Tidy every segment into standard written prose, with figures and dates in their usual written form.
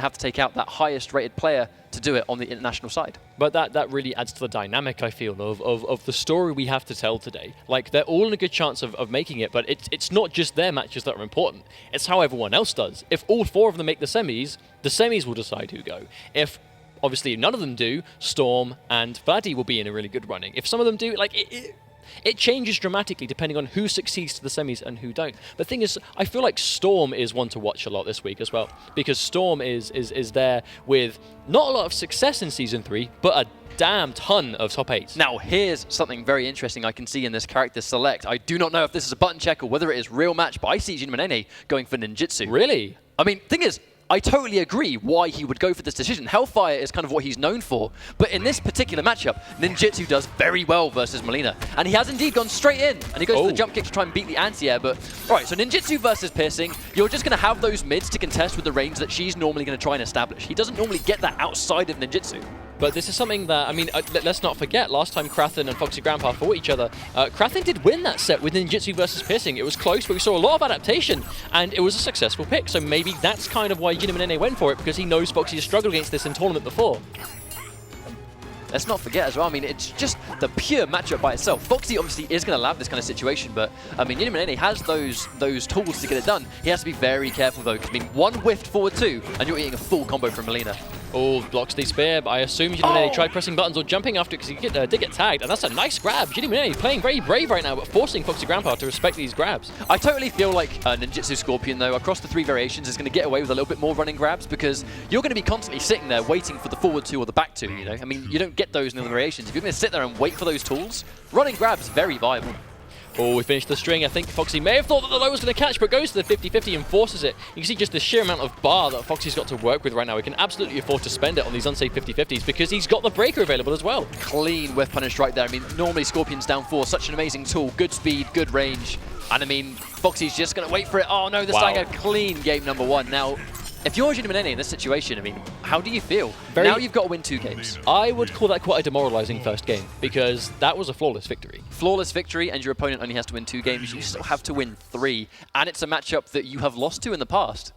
have to take out that highest rated player to do it on the international side. But that really adds to the dynamic, I feel, of the story we have to tell today. Like, they're all in a good chance of making it, but it's not just their matches that are important. It's how everyone else does. If all 4 of them make the semis will decide who go. If obviously none of them do, Storm and Vladdy will be in a really good running. If some of them do, like, it changes dramatically depending on who succeeds to the semis and who don't. The thing is, I feel like Storm is one to watch a lot this week as well, because Storm is there with not a lot of success in Season 3, but a damn ton of top 8s. Now, here's something very interesting I can see in this character select. I do not know if this is a button check or whether it is real match, but I see JINAMOUNAINAI going for Ninjutsu. Really? I mean, thing is, I totally agree why he would go for this decision. Hellfire is kind of what he's known for. But in this particular matchup, Ninjutsu does very well versus Mileena. And he has indeed gone straight in. And he goes for the jump kick to try and beat the anti-air. But, alright, so Ninjutsu versus Piercing, you're just going to have those mids to contest with the range that she's normally going to try and establish. He doesn't normally get that outside of Ninjutsu. But this is something that, I mean, let's not forget, last time Krathen and AFoxyGrampa fought each other, Krathen did win that set with Ninjutsu versus Piercing. It was close, but we saw a lot of adaptation, and it was a successful pick. So maybe that's kind of why JINAMOUNAINAI went for it, because he knows Foxy has struggled against this in tournament before. Let's not forget as well, I mean, it's just the pure matchup by itself. Foxy obviously is going to love this kind of situation, but I mean, JINAMOUNAINAI has those tools to get it done. He has to be very careful though, because I mean, one whiffed forward 2, and you're eating a full combo from Mileena. Oh, blocks the spear, but I assume JINAMOUNAINAI tried pressing buttons or jumping after it because he did get tagged, and that's a nice grab. JINAMOUNAINAI playing very brave right now, but forcing AFoxyGrampa to respect these grabs. I totally feel like Ninjutsu Scorpion, though, across the 3 variations is going to get away with a little bit more running grabs, because you're going to be constantly sitting there waiting for the forward 2 or the back 2, you know? I mean, you don't get those in the variations. If you're going to sit there and wait for those tools, running grabs is very viable. Oh, we finished the string. I think Foxy may have thought that the low was going to catch, but goes to the 50-50 and forces it. You can see just the sheer amount of bar that Foxy's got to work with right now. He can absolutely afford to spend it on these unsafe 50-50s because he's got the breaker available as well. Clean whiff punish right there. I mean, normally Scorpion's down 4, such an amazing tool. Good speed, good range. And I mean, Foxy's just going to wait for it. Oh no, the starting a clean game number 1. Now, if you're JINAMOUNAINAI in this situation, I mean, how do you feel? Now you've got to win 2 games. I would call that quite a demoralizing first game, because that was a flawless victory. Flawless victory, and your opponent only has to win 2 games. You still have to win 3, and it's a matchup that you have lost to in the past.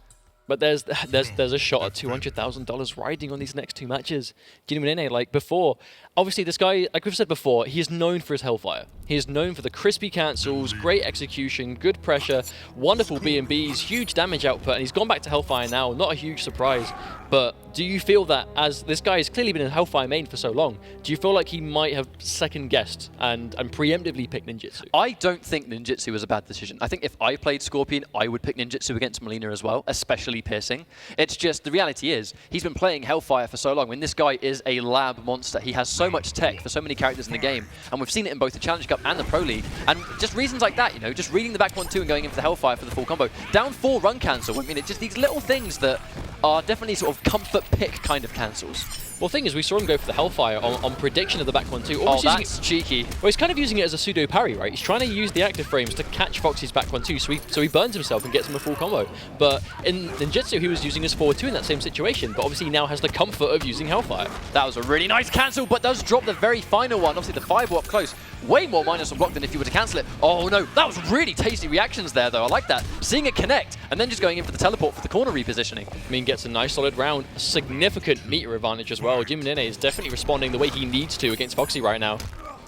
But there's a shot at $200,000 riding on these next 2 matches. JINAMOUNAINAI, like before, obviously this guy, like we've said before, he is known for his Hellfire. He is known for the crispy cancels, great execution, good pressure, wonderful B&Bs, huge damage output, and he's gone back to Hellfire now, not a huge surprise. But do you feel that, as this guy has clearly been in Hellfire main for so long, do you feel like he might have second-guessed and preemptively picked Ninjutsu? I don't think Ninjutsu was a bad decision. I think if I played Scorpion, I would pick Ninjutsu against Mileena as well, especially Piercing. It's just, the reality is, he's been playing Hellfire for so long. When this guy is a lab monster, he has so much tech for so many characters in the game, and we've seen it in both the Challenge Cup and the Pro League, and just reasons like that, you know, just reading the back 1-2 and going in for the Hellfire for the full combo. Down 4 run cancel, I mean, it's just these little things that are definitely sort of comfort pick kind of cancels. Well, the thing is, we saw him go for the Hellfire on prediction of the back 1-2. Oh, that's cheeky. Well, he's kind of using it as a pseudo parry, right? He's trying to use the active frames to catch Foxy's back 1-2, so he burns himself and gets him a full combo. But in Ninjutsu, he was using his forward 2 in that same situation, but obviously he now has the comfort of using Hellfire. That was a really nice cancel, but does drop the very final one. Obviously, the 5 up close. Way more minus on block than if you were to cancel it. Oh no, that was really tasty reactions there, though. I like that. Seeing it connect, and then just going in for the teleport for the corner repositioning. I mean, gets a nice solid round, a significant meter advantage as well. JINAMOUNAINAI is definitely responding the way he needs to against Foxy right now.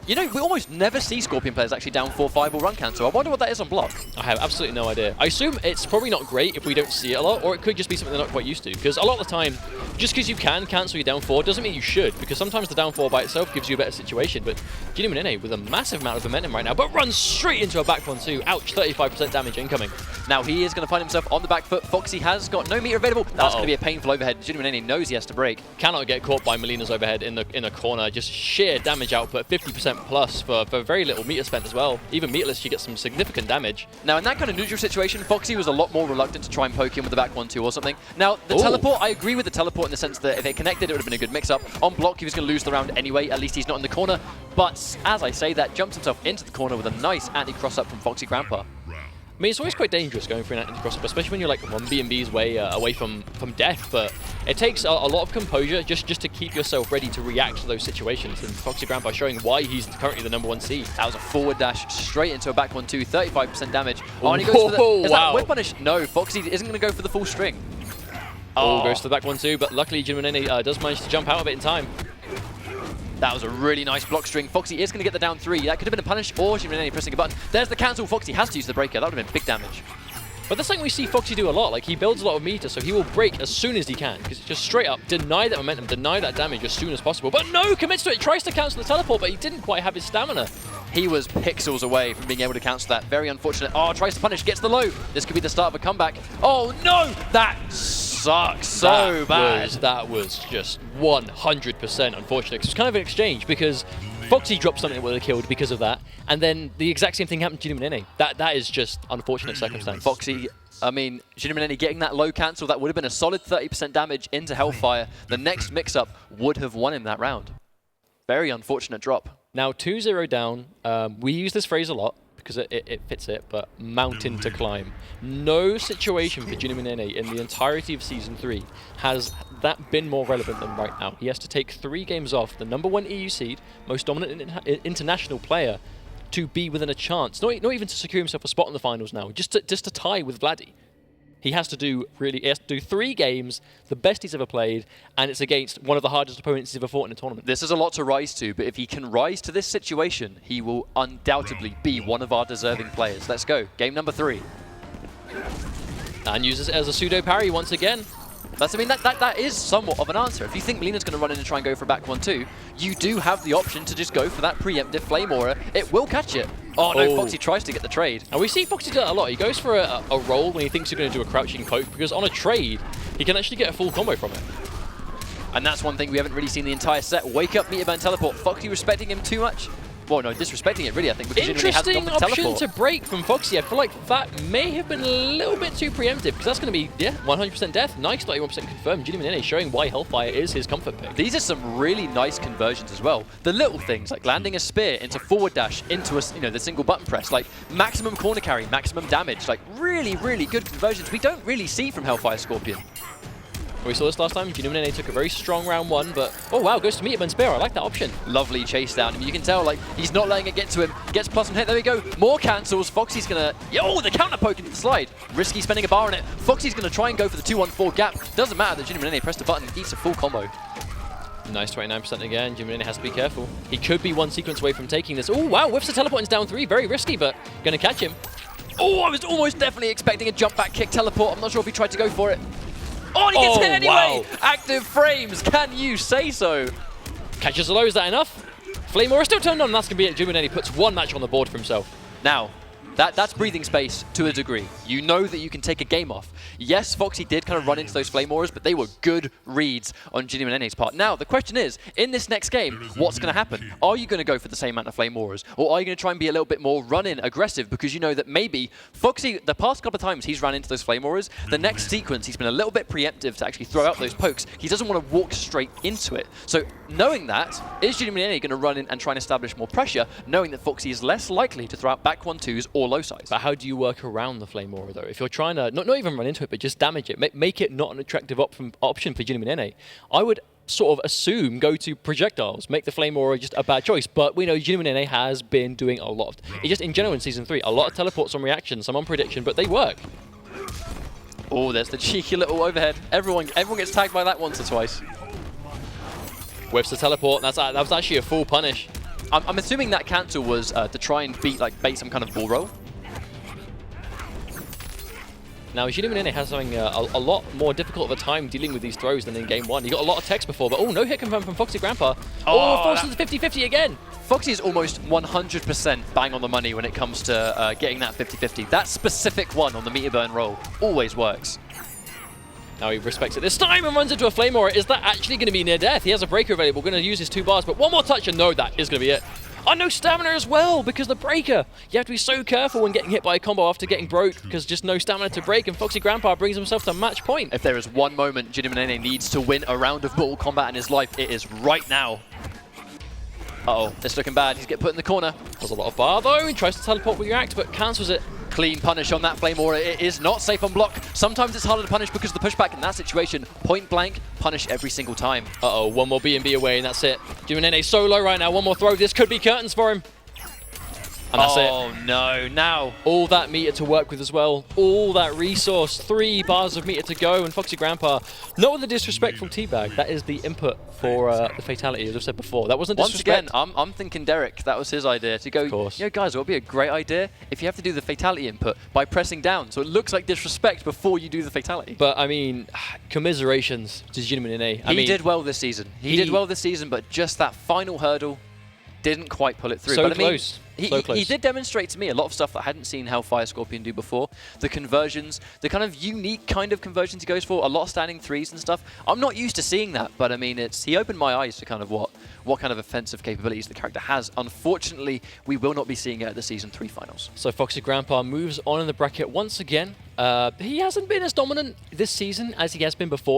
You know, we almost never see Scorpion players actually down 4-5 or run cancel. I wonder what that is on block. I have absolutely no idea. I assume it's probably not great if we don't see it a lot, or it could just be something they're not quite used to. Because a lot of the time, just because you can cancel your down 4 doesn't mean you should, because sometimes the down 4 by itself gives you a better situation. But JINAMOUNAINAI with a massive amount of momentum right now, but runs straight into a back 1-2. Ouch, 35% damage incoming. Now he is going to find himself on the back foot. Foxy has got no meter available. That's going to be a painful overhead. JINAMOUNAINAI knows he has to break. Cannot get caught by Mileena's overhead in a corner. Just sheer damage output, 50% plus for very little meter spent as well. Even meterless, she gets some significant damage. Now in that kind of neutral situation, Foxy was a lot more reluctant to try and poke him with the back 1-2 or something. Now the teleport, I agree with the teleport in the sense that if it connected, it would have been a good mix-up. On block, he was going to lose the round anyway. At least he's not in the corner. But as I say that, jumps himself into the corner with a nice anti-cross-up from AFoxyGrampa. I mean, it's always quite dangerous going for an anti-cross-up, especially when you're like 1 B&B's away from death, but it takes a lot of composure just to keep yourself ready to react to those situations, and AFoxyGrampa showing why he's currently the #1 seed. That was a forward dash straight into a back 1-2, 35% damage. Oh, and he goes for the... Is that whip punish? No, Foxy isn't going to go for the full string. Oh, goes to the back one too, but luckily JINAMOUNAINAI does manage to jump out of it in time. That was a really nice block string. Foxy is going to get the down 3. That could have been a punish or JINAMOUNAINAI pressing a button. There's the cancel. Foxy has to use the breaker. That would have been big damage. But that's something we see Foxy do a lot. Like, he builds a lot of meter, so he will break as soon as he can. Because just straight up deny that momentum, deny that damage as soon as possible. But no, commits to it, tries to cancel the teleport, but he didn't quite have his stamina. He was pixels away from being able to cancel that. Very unfortunate. Oh, tries to punish, gets the low. This could be the start of a comeback. Oh no, that sucks so bad. That was just 100% unfortunate. It was kind of an exchange because Foxy dropped something that would have killed because of that, and then the exact same thing happened to JINAMOUNAINAI. That is just unfortunate circumstance. Foxy, I mean, JINAMOUNAINAI getting that low cancel, that would have been a solid 30% damage into Hellfire. The next mix-up would have won him that round. Very unfortunate drop. Now 2-0 down, we use this phrase a lot because it fits it, but mountain to climb. No situation for JINAMOUNAINAI in the entirety of Season 3 has that been more relevant than right now. He has to take 3 games off, the #1 EU seed, most dominant international player, to be within a chance, not even to secure himself a spot in the finals now, just to tie with Vladdy. He has to do 3 games, the best he's ever played, and it's against one of the hardest opponents he's ever fought in a tournament. This is a lot to rise to, but if he can rise to this situation, he will undoubtedly be one of our deserving players. Let's go. Game number 3. And uses it as a pseudo parry once again. That is somewhat of an answer. If you think Melina's going to run in and try and go for a back 1-2, you do have the option to just go for that preemptive Flame Aura. It will catch it. Oh no, Foxy tries to get the trade. And we see Foxy do that a lot. He goes for a roll when he thinks he's going to do a crouching poke, because on a trade, he can actually get a full combo from it. And that's one thing we haven't really seen the entire set. Wake up, Meteor Burn Teleport. Foxy respecting him too much. Well, no, disrespecting it really, I think, because interesting hasn't gone for option teleport. to break from Foxy. I feel like that may have been a little bit too preemptive, because that's going to be, 100% death. Nice, 91% confirmed. JINAMOUNAINAI showing why Hellfire is his comfort pick. These are some really nice conversions as well. The little things, like landing a spear into forward dash, into the single button press, like maximum corner carry, maximum damage, like really, really good conversions we don't really see from Hellfire Scorpion. We saw this last time. JINAMOUNAINAI took a very strong round 1, but oh wow, goes to Meteor Burn Spear. I like that option. Lovely chase down. I mean, you can tell, like, he's not letting it get to him. Gets plus 1 hit. There we go. More cancels. Foxy's gonna. Oh, the counter poke into the slide. Risky spending a bar on it. Foxy's gonna try and go for the 2-1-4 gap. Doesn't matter that JINAMOUNAINAI pressed a button. Eats a full combo. Nice 29% again. JINAMOUNAINAI has to be careful. He could be one sequence away from taking this. Oh wow, whiffs the teleport into down 3. Very risky, but gonna catch him. Oh, I was almost definitely expecting a jump back kick teleport. I'm not sure if he tried to go for it. Oh, and he gets hit anyway! Wow. Active frames, can you say so? Catches the low, is that enough? Flame Aura still turned on, and that's going to be it. JINAMOUNAINAI puts 1 match on the board for himself. Now, that's breathing space to a degree. You know that you can take a game off. Yes, Foxy did kind of run into those Flame Auras, but they were good reads on JINAMOUNAINAI's part. Now, the question is, in this next game, what's going to happen? Are you going to go for the same amount of Flame Auras? Or are you going to try and be a little bit more run-in aggressive, because you know that maybe Foxy, the past couple of times he's ran into those Flame Auras, the next sequence he's been a little bit preemptive to actually throw out those pokes. He doesn't want to walk straight into it. So knowing that, is JINAMOUNAINAI going to run in and try and establish more pressure, knowing that Foxy is less likely to throw out back 1-2s or low sides? But how do you work around the Flame Aura though? If you're trying to, not even run into it, but just damage it, make it not an attractive option for JINAMOUNAINAI, I would sort of assume go to projectiles, make the Flame Aura just a bad choice. But we know JINAMOUNAINAI has been doing a lot. It's just in general in Season 3, a lot of teleports on reaction, some on prediction, but they work. Oh, there's the cheeky little overhead. Everyone gets tagged by that once or twice. Whiffs the teleport, that was actually a full punish. I'm assuming that cancel was to try and bait some kind of bull roll. Now, JINAMOUNAINAI has having a lot more difficult of a time dealing with these throws than in Game 1. He got a lot of text before, but oh, no hit confirmed from FoxyGrampa. Oh, forces the 50-50 again. Foxy is almost 100% bang on the money when it comes to getting that 50-50. That specific one on the Meteor Burn roll always works. Now he respects it this time and runs into a Flame Aura. Is that actually going to be near death? He has a breaker available, going to use his 2 bars, but one more touch and no, that is going to be it. Oh, no stamina as well, because the breaker. You have to be so careful when getting hit by a combo after getting broke, because just no stamina to break, and FoxyGrampa brings himself to match point. If there is one moment JINAMOUNAINAI needs to win a round of Mortal Kombat in his life, it is right now. Uh-oh, it's looking bad. He's getting put in the corner. Does a lot of bar, though. He tries to teleport with React, but cancels it. Clean punish on that Flame Aura. It is not safe on block. Sometimes it's harder to punish because of the pushback. In that situation, point blank, punish every single time. Uh-oh, one more B&B away, and that's it. JINAMOUNAINAI so low right now. One more throw. This could be curtains for him. And that's it. Oh no, now. All that meter to work with as well. All that resource. 3 bars of meter to go. And FoxyGrampa, not with the disrespectful teabag. That is the input for the fatality, as I've said before. That wasn't disrespect. Once again, I'm thinking Derek. That was his idea to go, Of course. you know, guys, it would be a great idea if you have to do the fatality input by pressing down. So it looks like disrespect before you do the fatality. But, I mean, commiserations to JINAMOUNAINAI. He did well this season. He did well this season, but just that final hurdle didn't quite pull it through. So but I mean, close. So close. He did demonstrate to me a lot of stuff that I hadn't seen Hellfire Scorpion do before. The conversions, the kind of unique kind of conversions he goes for, a lot of standing threes and stuff. I'm not used to seeing that, but I mean, he opened my eyes to kind of what kind of offensive capabilities the character has. Unfortunately, we will not be seeing it at the Season 3 finals. So FoxyGrampa moves on in the bracket once again. He hasn't been as dominant this season as he has been before.